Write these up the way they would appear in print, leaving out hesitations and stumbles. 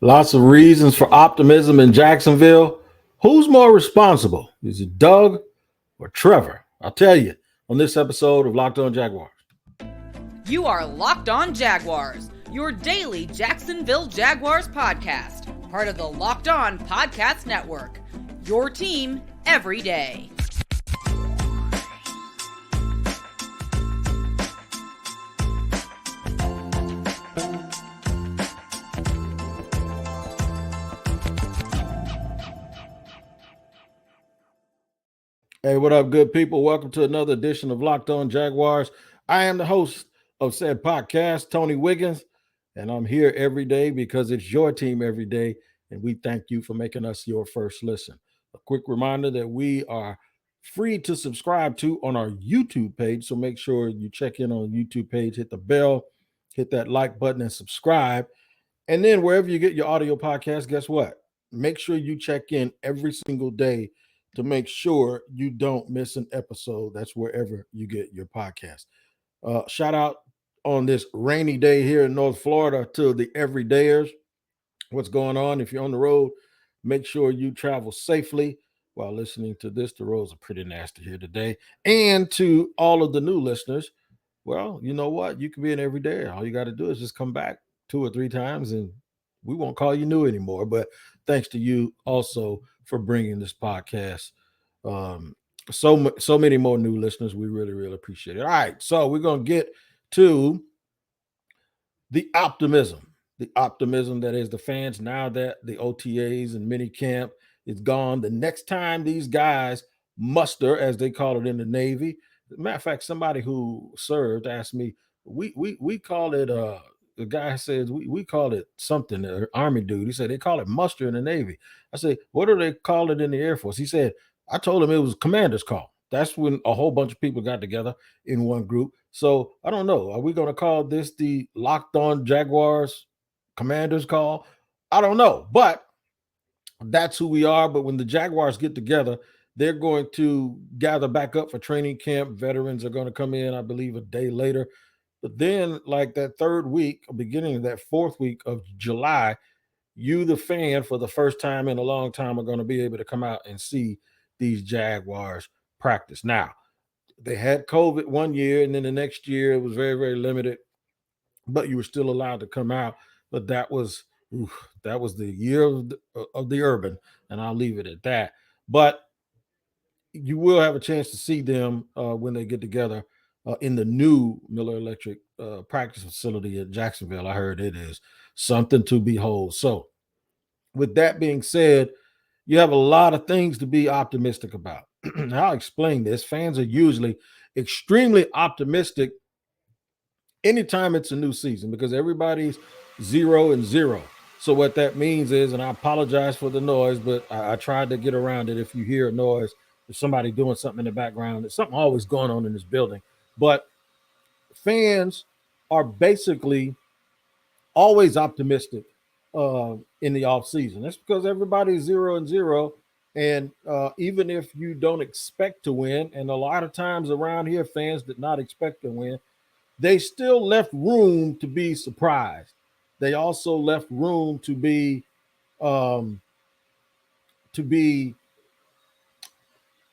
Lots of reasons for optimism in Jacksonville. Who's more responsible? Is it Doug or Trevor? I'll tell you on this episode of Locked On Jaguars. You are Locked On Jaguars, your daily Jacksonville Jaguars podcast, part of the Locked On Podcast Network. Your team every day. Hey, what up, good people? Welcome to another edition of Locked On Jaguars. I am the host of said podcast, Tony Wiggins, and I'm here every day because it's your team every day, and we thank you for making us your first listen. A quick reminder that we are free to subscribe to on our YouTube page, so make sure you check in on the YouTube page, hit the bell, hit that like button, and subscribe. And then wherever you get your audio podcast, guess what? Make sure you check in every single day to make sure you don't miss an episode. That's wherever you get your podcast. Shout out on this rainy day here in North Florida to the everydayers. What's going on? If you're on the road, make sure you travel safely while listening to this. The roads are pretty nasty here today. And to all of the new listeners, well, you know what? You can be an everydayer. All you got to do is just come back 2 or 3 times and we won't call you new anymore. But thanks to you also for bringing this podcast. So many more new listeners. We really appreciate it. All right, so we're going to get to the optimism that is the fans now that the OTAs and mini camp is gone. The next time these guys muster, as they call it in the Navy. As a matter of fact, somebody who served asked me, we call it the guy says we call it something, Army dude. He said they call it muster in the Navy. I said, what do they call it in the Air Force? He said, I told him it was commander's call. That's when a whole bunch of people got together in one group. So I don't know. Are we going to call this the Locked On Jaguars commander's call? I don't know, but that's who we are. But when the Jaguars get together, they're going to gather back up for training camp. Veterans are going to come in, I believe, a day later. But then, like that third week, beginning of that fourth week of July, you, the fan, for the first time in a long time, are going to be able to come out and see these Jaguars practice. Now, they had COVID one year, and then the next year it was very limited, but you were still allowed to come out. But that was the year of the urban, and I'll leave it at that. But you will have a chance to see them when they get together in the new Miller Electric practice facility at Jacksonville. I heard it is something to behold. So, with that being said, you have a lot of things to be optimistic about. I'll explain this. Fans are usually extremely optimistic anytime it's a new season because everybody's 0-0. So what that means is, and I apologize for the noise, but I tried to get around it. If you hear a noise, there's somebody doing something in the background. There's something always going on in this building. But fans are basically always optimistic in the off season. That's because everybody's 0-0. And even if you don't expect to win, and a lot of times around here, fans did not expect to win, they still left room to be surprised. They also left room to be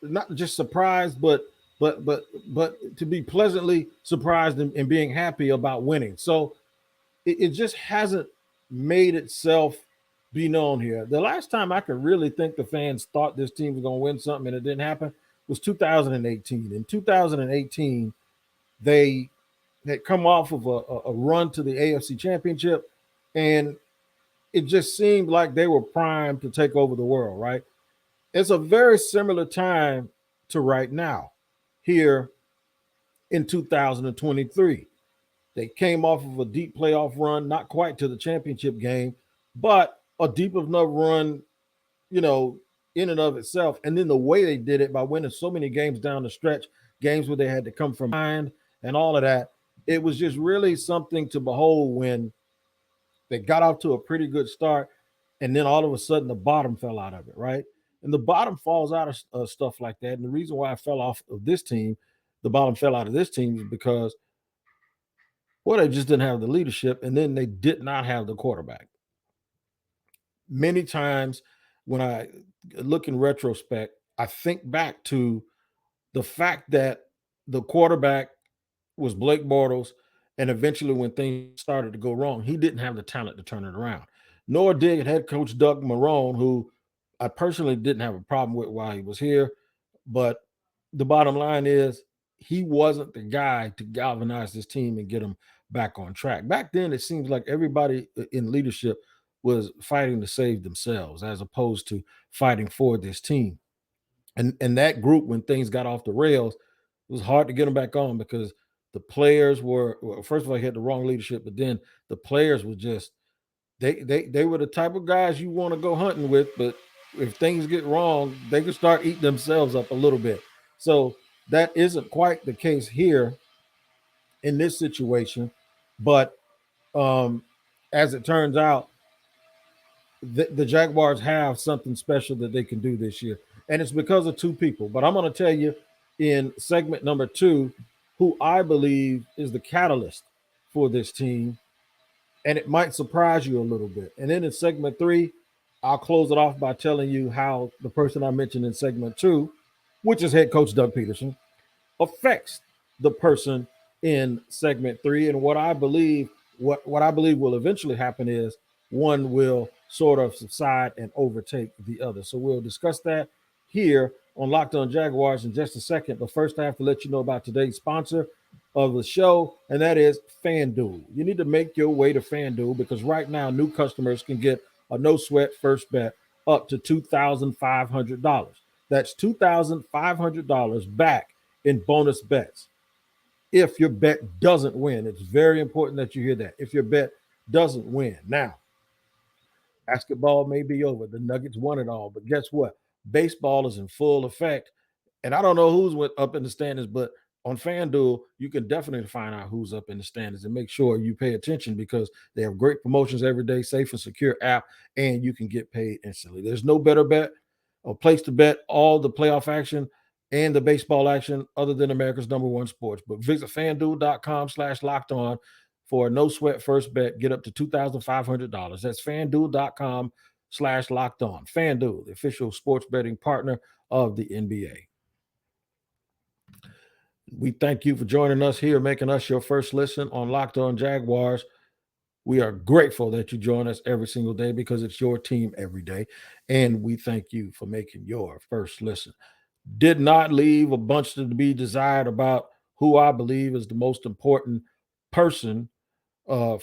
not just surprised, but to be pleasantly surprised and being happy about winning. So it just hasn't made itself be known here. The last time I could really think the fans thought this team was going to win something and it didn't happen was 2018. In 2018, they had come off of a run to the AFC Championship, and it just seemed like they were primed to take over the world, right? It's a very similar time to right now here in 2023. They came off of a deep playoff run, not quite to the championship game, but a deep enough run, in and of itself. And then the way they did it by winning so many games down the stretch, games where they had to come from behind and all of that, it was just really something to behold when they got off to a pretty good start, and then all of a sudden the bottom fell out of it, right? And the bottom falls out of stuff like that. And the reason why I fell off of this team, the bottom fell out of this team, is because, well, they just didn't have the leadership, and then they did not have the quarterback. Many times when I look in retrospect, I think back to the fact that the quarterback was Blake Bortles, and eventually when things started to go wrong, he didn't have the talent to turn it around. Nor did head coach Doug Marrone, who I personally didn't have a problem with while he was here. But the bottom line is he wasn't the guy to galvanize this team and get them back on track. Back then, it seems like everybody in leadership was fighting to save themselves as opposed to fighting for this team. And that group, when things got off the rails, it was hard to get them back on because the players were, well, first of all, he had the wrong leadership, but then the players were just they were the type of guys you want to go hunting with, but if things get wrong, they can start eating themselves up a little bit. So that isn't quite the case here in this situation, but um, as it turns out, the Jaguars have something special that they can do this year, and it's because of two people. But I'm going to tell you in segment number two who I believe is the catalyst for this team, and it might surprise you a little bit. And then in segment three, I'll close it off by telling you how the person I mentioned in segment two, which is head coach Doug Pederson, affects the person in segment three. And what I believe will eventually happen is one will sort of subside and overtake the other. So we'll discuss that here on Locked On Jaguars in just a second. But first, I have to let you know about today's sponsor of the show, and that is FanDuel. You need to make your way to FanDuel because right now new customers can get a no sweat first bet up to $2,500. That's $2,500 back in bonus bets if your bet doesn't win. It's very important that you hear that. If your bet doesn't win. Now, basketball may be over. The Nuggets won it all. But guess what? Baseball is in full effect. And I don't know who's up in the standings, but on FanDuel, you can definitely find out who's up in the standings and make sure you pay attention because they have great promotions every day, safe and secure app, and you can get paid instantly. There's no better bet or place to bet all the playoff action and the baseball action other than America's number one sports. But visit fanduel.com/locked on for a no sweat first bet. Get up to $2,500. That's fanduel.com/locked on. FanDuel, the official sports betting partner of the NBA. We thank you for joining us here, making us your first listen on Locked On Jaguars. We are grateful that you join us every single day because it's your team every day. And we thank you for making your first listen. Did not leave a bunch to be desired about who I believe is the most important person for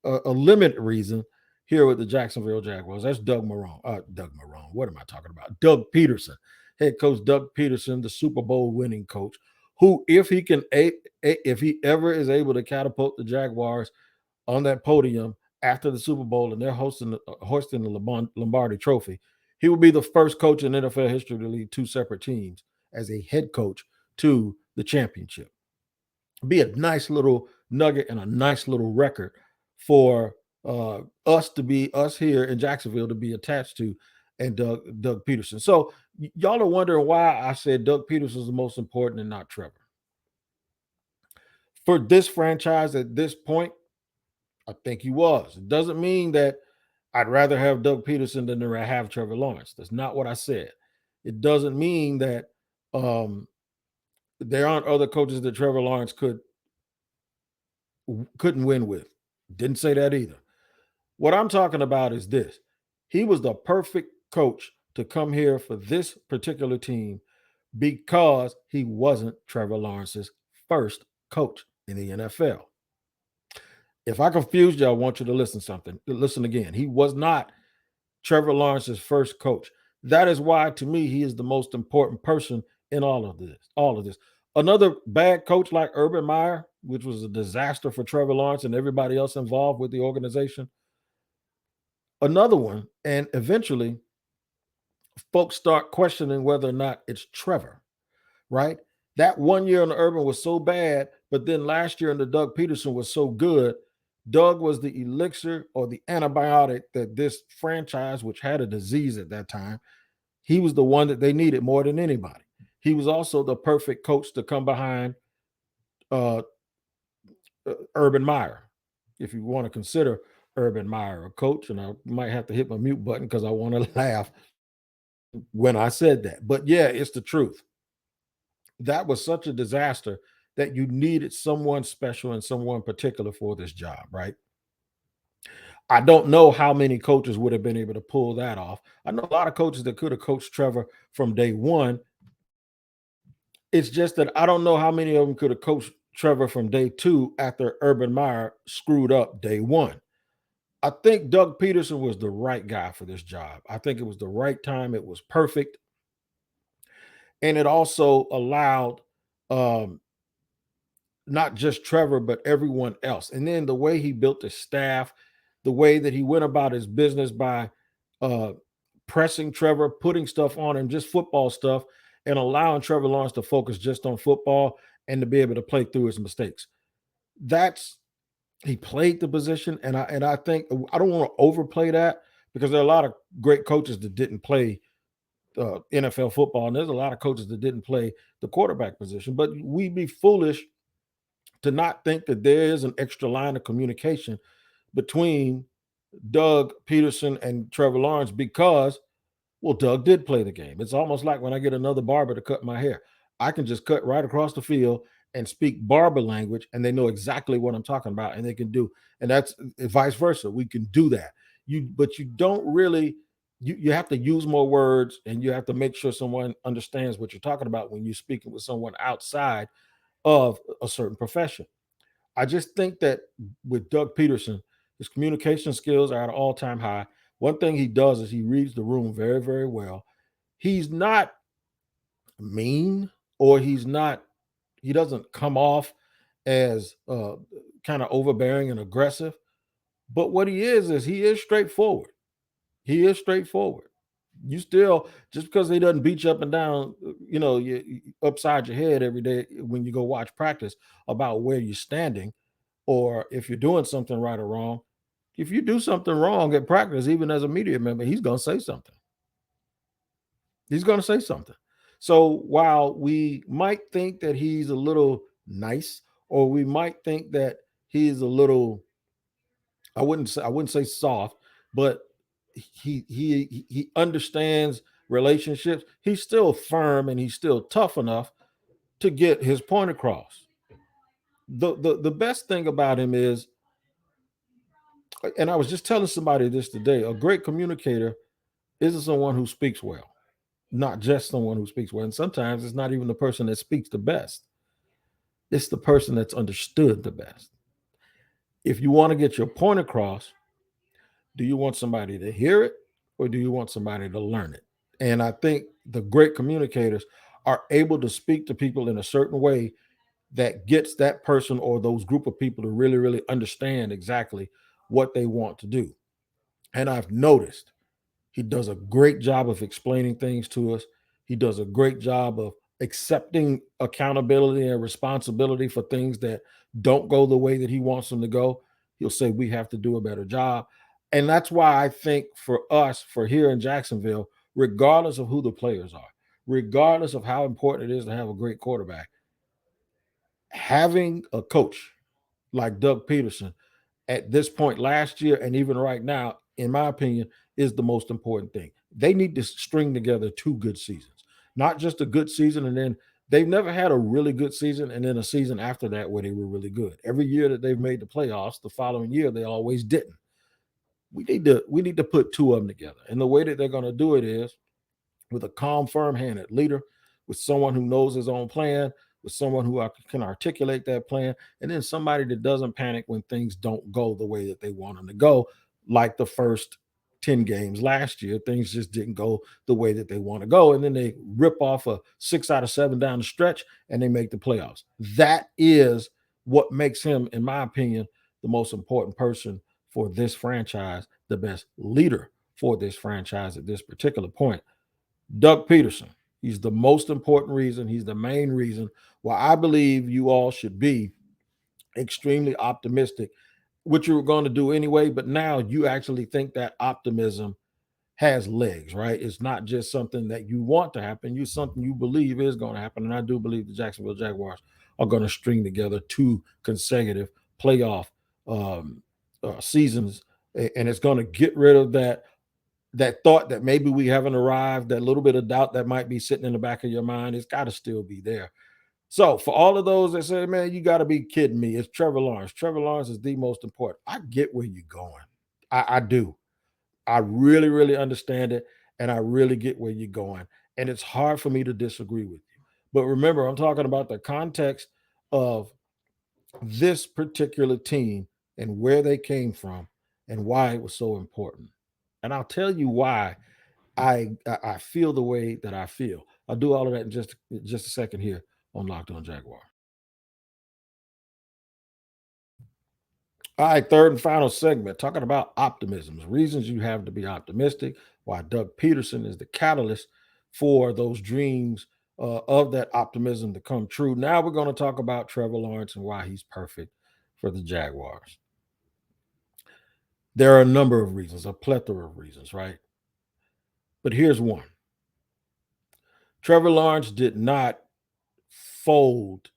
a limited reason here with the Jacksonville Jaguars. That's Doug Marrone. Doug Marrone. What am I talking about? Doug Pederson, head coach Doug Pederson, the Super Bowl winning coach, who, if he ever is able to catapult the Jaguars on that podium after the Super Bowl and they're hoisting the Lombardi Trophy, he will be the first coach in NFL history to lead two separate teams as a head coach to the championship. Be a nice little nugget and a nice little record for us here in Jacksonville to be attached to, and Doug Pederson. So y'all are wondering why I said Doug Pederson is the most important and not Trevor. For this franchise at this point, I think he was. It doesn't mean that I'd rather have Doug Pederson than to have Trevor Lawrence. That's not what I said. It doesn't mean that there aren't other coaches that Trevor Lawrence couldn't win with. Didn't say that either. What I'm talking about is this. He was the perfect coach to come here for this particular team because he wasn't Trevor Lawrence's first coach in the NFL. If I confused you, I want you to listen again. He was not Trevor Lawrence's first coach. That is why, to me, he is the most important person in all of this. Another bad coach like Urban Meyer, which was a disaster for Trevor Lawrence and everybody else involved with the organization. Another one, and eventually folks start questioning whether or not it's Trevor, right? That 1 year in the Urban was so bad, but then last year in the Doug Pederson was so good. Doug was the elixir or the antibiotic that this franchise, which had a disease at that time, he was the one that they needed more than anybody. He was also the perfect coach to come behind Urban Meyer, if you want to consider Urban Meyer a coach, and I might have to hit my mute button because I want to laugh when I said that. But yeah, it's the truth. That was such a disaster that you needed someone special and someone particular for this job, right? I don't know how many coaches would have been able to pull that off. I know a lot of coaches that could have coached Trevor from day one. It's just that I don't know how many of them could have coached Trevor from day two after Urban Meyer screwed up day one. I think Doug Pederson was the right guy for this job. I think it was the right time. It was perfect. And it also allowed um, not just Trevor, but everyone else. And then the way he built his staff, the way that he went about his business by uh, pressing Trevor, putting stuff on him, just football stuff, and allowing Trevor Lawrence to focus just on football and to be able to play through his mistakes. That's he played the position, and I think I don't want to overplay that because there are a lot of great coaches that didn't play NFL football, and there's a lot of coaches that didn't play the quarterback position. But we'd be foolish to not think that there is an extra line of communication between Doug Peterson and Trevor Lawrence because, well, Doug did play the game. It's almost like when I get another barber to cut my hair. I can just cut right across the field and speak barber language, and they know exactly what I'm talking about, and they can do. And that's vice versa. We can do that. But you don't really. You have to use more words, and you have to make sure someone understands what you're talking about when you're speaking with someone outside of a certain profession. I just think that with Doug Peterson, his communication skills are at an all-time high. One thing he does is he reads the room very, very well. He's not mean, or he doesn't come off as kind of overbearing and aggressive. But what he is straightforward. He is straightforward. You still, just because he doesn't beat you up and down, you upside your head every day when you go watch practice about where you're standing or if you're doing something right or wrong. If you do something wrong at practice, even as a media member, he's going to say something. He's going to say something. So while we might think that he's a little nice, or we might think that he's a little, I wouldn't say soft, but he understands relationships. He's still firm and he's still tough enough to get his point across. The best thing about him is, and I was just telling somebody this today, a great communicator isn't someone who speaks well, not just someone who speaks well. And sometimes it's not even the person that speaks the best. It's the person that's understood the best. If you want to get your point across, do you want somebody to hear it or do you want somebody to learn it? And I think the great communicators are able to speak to people in a certain way that gets that person or those group of people to really, really understand exactly what they want to do. And I've noticed he does a great job of explaining things to us. He does a great job of accepting accountability and responsibility for things that don't go the way that he wants them to go. He'll say, we have to do a better job. And that's why I think for us, for here in Jacksonville, regardless of who the players are, regardless of how important it is to have a great quarterback, having a coach like Doug Pederson at this point last year and even right now, in my opinion, is the most important thing. They need to string together two good seasons, not just a good season and then they've never had a really good season and then a season after that where they were really good. Every year that they've made the playoffs, the following year they always didn't. We need to put two of them together. And the way that they're going to do it is with a calm, firm-handed leader, with someone who knows his own plan, with someone who can articulate that plan, and then somebody that doesn't panic when things don't go the way that they want them to go, like the first 10 games last year. Things just didn't go the way that they want to go, and then they rip off a 6 out of 7 down the stretch, and they make the playoffs. That is what makes him, in my opinion, the most important person for this franchise, the best leader for this franchise at this particular point. Doug Pederson. He's the most important reason. He's the main reason why I believe you all should be extremely optimistic, which you were going to do anyway. But now you actually think that optimism has legs, right? It's not just something that you want to happen. You something you believe is going to happen. And I do believe the Jacksonville Jaguars are going to string together two consecutive playoff seasons and it's going to get rid of that thought that maybe we haven't arrived, that little bit of doubt that might be sitting in the back of your mind. It's got to still be there. So for all of those that say, man, you got to be kidding me, it's Trevor Lawrence. Trevor Lawrence is the most important. I get where you're going. I do. I really, really understand it, and I really get where you're going. And it's hard for me to disagree with you. But remember, I'm talking about the context of this particular team and where they came from and why it was so important. And I'll tell you why I feel the way that I feel. I'll do all of that in just a second here on Locked On Jaguar. All right, third and final segment, talking about optimism, reasons you have to be optimistic, why Doug Pederson is the catalyst for those dreams of that optimism to come true. Now we're going to talk about Trevor Lawrence and why he's perfect for the Jaguars. There are a number of reasons, a plethora of reasons, right? But here's one. Trevor Lawrence did not fold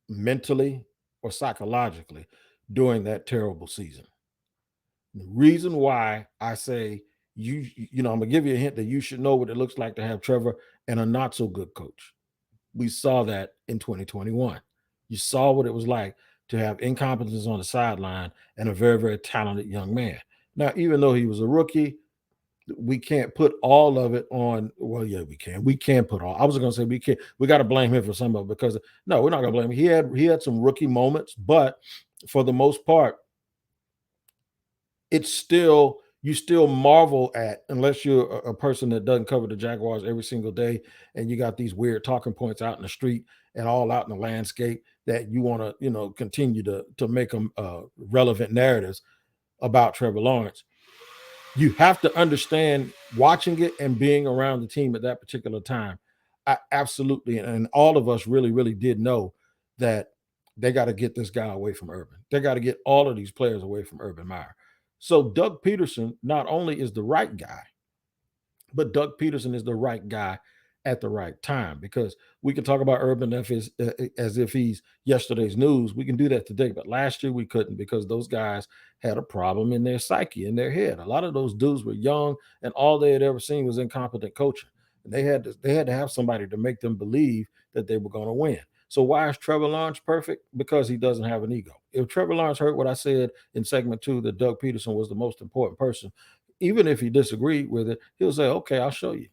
mentally or psychologically during that terrible season. The reason why I say I'm gonna give you a hint that you should know what it looks like to have Trevor and a not so good coach. We saw that in 2021. You saw what it was like to have incompetence on the sideline and a very, very talented young man. Now, even though he was a rookie, we can't put all of it on. Well, yeah, we can. We can put all. I was going to say we can't. We got to blame him for some of it because no, we're not going to blame him. He had some rookie moments, but for the most part, it's still you still marvel at, unless you're a person that doesn't cover the Jaguars every single day and you got these weird talking points out in the street and all out in the landscape that you want to continue to make them relevant narratives about Trevor Lawrence. You have to understand, watching it and being around the team at that particular time, I absolutely, and all of us really, really did know that they got to get this guy away from Urban. They got to get all of these players away from Urban Meyer. So Doug Pederson not only is the right guy, but Doug Pederson is the right guy at the right time, because we can talk about Urban as if he's yesterday's news. We can do that today, but last year we couldn't because those guys had a problem in their psyche, in their head. A lot of those dudes were young, and all they had ever seen was incompetent coaching. And they had to have somebody to make them believe that they were going to win. So why is Trevor Lawrence perfect? Because he doesn't have an ego. If Trevor Lawrence heard what I said in segment 2, that Doug Pederson was the most important person, even if he disagreed with it, he'll say, okay, I'll show you.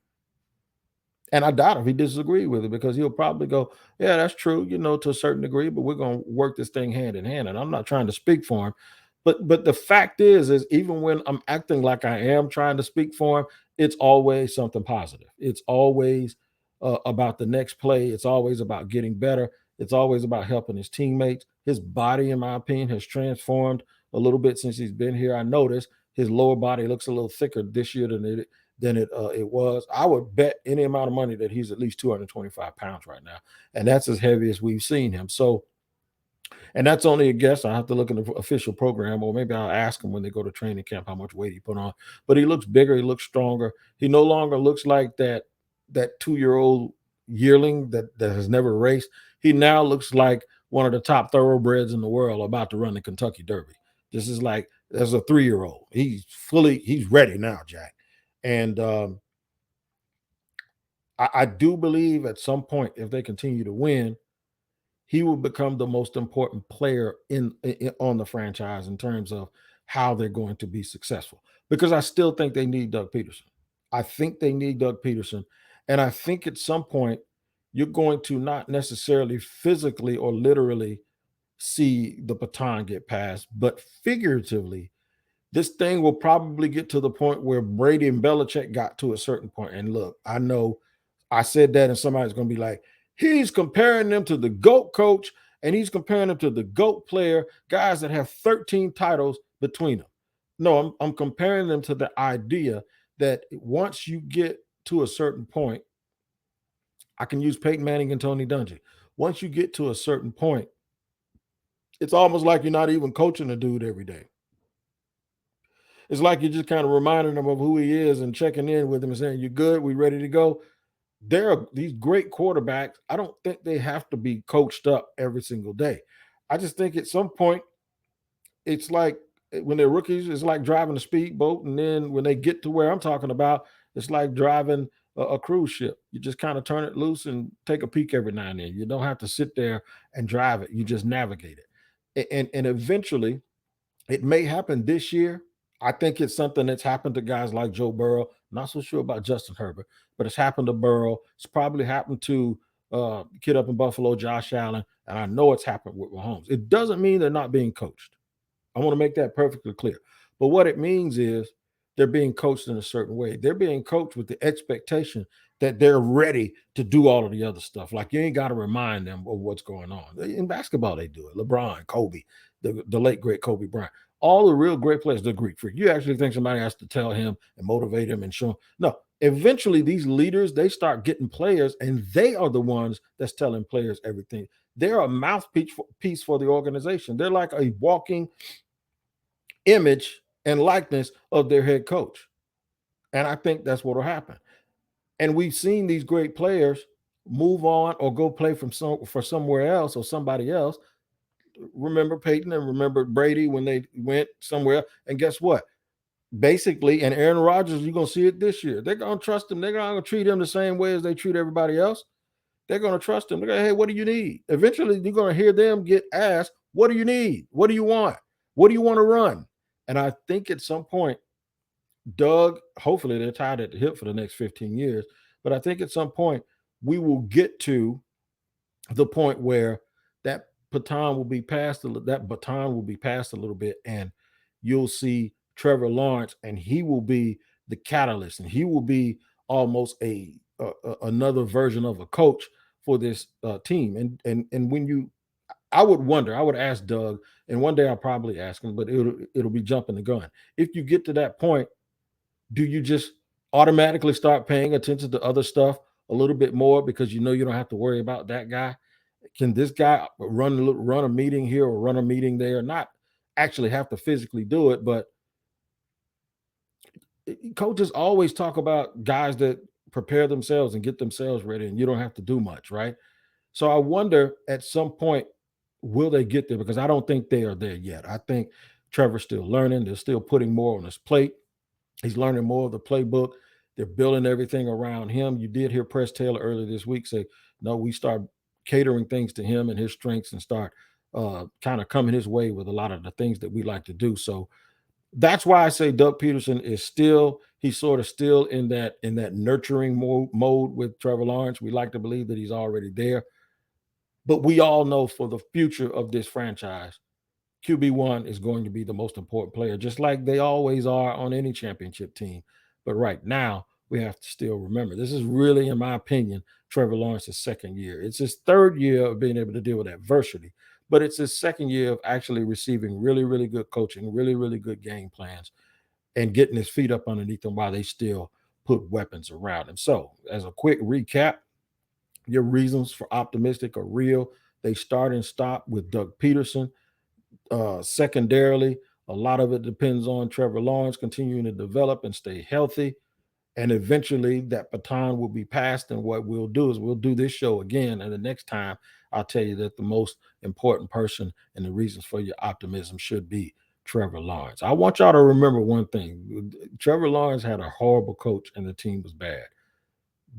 And I doubt if he disagreed with it, because he'll probably go, yeah, that's true, to a certain degree, but we're going to work this thing hand in hand. And I'm not trying to speak for him. But the fact is even when I'm acting like I am trying to speak for him, it's always something positive. It's always about the next play. It's always about getting better. It's always about helping his teammates. His body, in my opinion, has transformed a little bit since he's been here. I noticed his lower body looks a little thicker this year than it was. I would bet any amount of money that he's at least 225 pounds right now. And that's as heavy as we've seen him. So, and that's only a guess. I have to look in the official program, or maybe I'll ask him when they go to training camp how much weight he put on. But he looks bigger. He looks stronger. He no longer looks like that 2-year-old yearling that has never raced. He now looks like one of the top thoroughbreds in the world about to run the Kentucky Derby. This is like, as a 3-year-old. He's ready now, Jack. And I do believe at some point, if they continue to win, he will become the most important player on the franchise in terms of how they're going to be successful. Because I still think they need Doug Pederson. I think they need Doug Pederson. And I think at some point, you're going to not necessarily physically or literally see the baton get passed, but figuratively, this thing will probably get to the point where Brady and Belichick got to a certain point. And look, I know I said that, and somebody's going to be like, he's comparing them to the GOAT coach, and he's comparing them to the GOAT player, guys that have 13 titles between them. No, I'm comparing them to the idea that once you get to a certain point, I can use Peyton Manning and Tony Dungy. Once you get to a certain point, it's almost like you're not even coaching a dude every day. It's like you're just kind of reminding him of who he is and checking in with him and saying, "You good? We ready to go?" There are these great quarterbacks. I don't think they have to be coached up every single day. I just think at some point, it's like when they're rookies, it's like driving a speedboat. And then when they get to where I'm talking about, it's like driving a cruise ship. You just kind of turn it loose and take a peek every now and then. You don't have to sit there and drive it. You just navigate it. And eventually it may happen this year. I think it's something that's happened to guys like Joe Burrow. Not so sure about Justin Herbert, but it's happened to Burrow. It's probably happened to kid up in Buffalo, Josh Allen, and I know it's happened with Mahomes. It doesn't mean they're not being coached. I want to make that perfectly clear. But what it means is they're being coached in a certain way. They're being coached with the expectation that they're ready to do all of the other stuff. Like you ain't got to remind them of what's going on. In basketball, they do it. LeBron, Kobe, the late great Kobe Bryant. All the real great players, the Greek freak. You actually think somebody has to tell him and motivate him and show him? No. Eventually, these leaders, they start getting players, and they are the ones that's telling players everything. They're a mouthpiece for the organization. They're like a walking image and likeness of their head coach. And I think that's what will happen. And we've seen these great players move on or go play for somewhere else or somebody else. Remember Peyton and remember Brady when they went somewhere. And guess what? Basically, and Aaron Rodgers, you're going to see it this year. They're going to trust him. They're going to treat him the same way as they treat everybody else. They're going to trust him. They're going to, hey, what do you need? Eventually, you're going to hear them get asked, what do you need? What do you want? What do you want to run? And I think at some point, Doug, hopefully they're tied at the hip for the next 15 years. But I think at some point, we will get to the point where that baton will be passed. That baton will be passed a little bit, and you'll see Trevor Lawrence, and he will be the catalyst, and he will be almost another version of a coach for this team. And when you, I would wonder, I would ask Doug, and one day I'll probably ask him, but it'll be jumping the gun. If you get to that point, do you just automatically start paying attention to other stuff a little bit more because you know you don't have to worry about that guy? Can this guy run a meeting here or run a meeting there? Not actually have to physically do it, but coaches always talk about guys that prepare themselves and get themselves ready, and you don't have to do much, right? So I wonder at some point, will they get there? Because I don't think they are there yet. I think Trevor's still learning. They're still putting more on his plate. He's learning more of the playbook. They're building everything around him. You did hear Press Taylor earlier this week say, no, we start catering things to him and his strengths and start kind of coming his way with a lot of the things that we like to do. So that's why I say Doug Pederson is still, he's sort of still in that nurturing mode with Trevor Lawrence. We like to believe that he's already there. But we all know for the future of this franchise, QB1 is going to be the most important player, just like they always are on any championship team. But right now, we have to still remember this is really, in my opinion, Trevor Lawrence's second year. It's his third year of being able to deal with adversity, but it's his second year of actually receiving really, really good coaching, really, really good game plans, and getting his feet up underneath him while they still put weapons around him. So, as a quick recap, your reasons for optimistic are real. They start and stop with Doug Pederson. Secondarily, a lot of it depends on Trevor Lawrence continuing to develop and stay healthy. And eventually that baton will be passed. And what we'll do is we'll do this show again. And the next time I'll tell you that the most important person and the reasons for your optimism should be Trevor Lawrence. I want y'all to remember one thing. Trevor Lawrence had a horrible coach and the team was bad.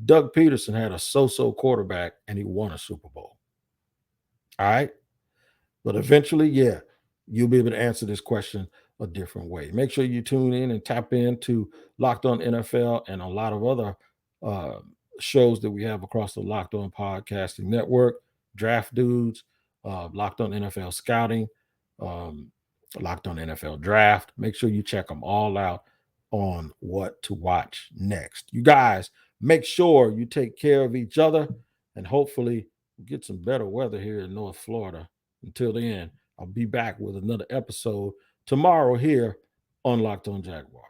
Doug Pederson had a so-so quarterback and he won a Super Bowl. All right. But eventually, yeah, you'll be able to answer this question a different way. Make sure you tune in and tap into Locked On NFL and a lot of other uh, shows that we have across the Locked On Podcasting Network, Draft Dudes, Locked On NFL Scouting, um, Locked On NFL Draft. Make sure you check them all out on what to watch next. You guys, make sure you take care of each other and hopefully get some better weather here in North Florida. Until then, I'll be back with another episode tomorrow here on Locked On Jaguars.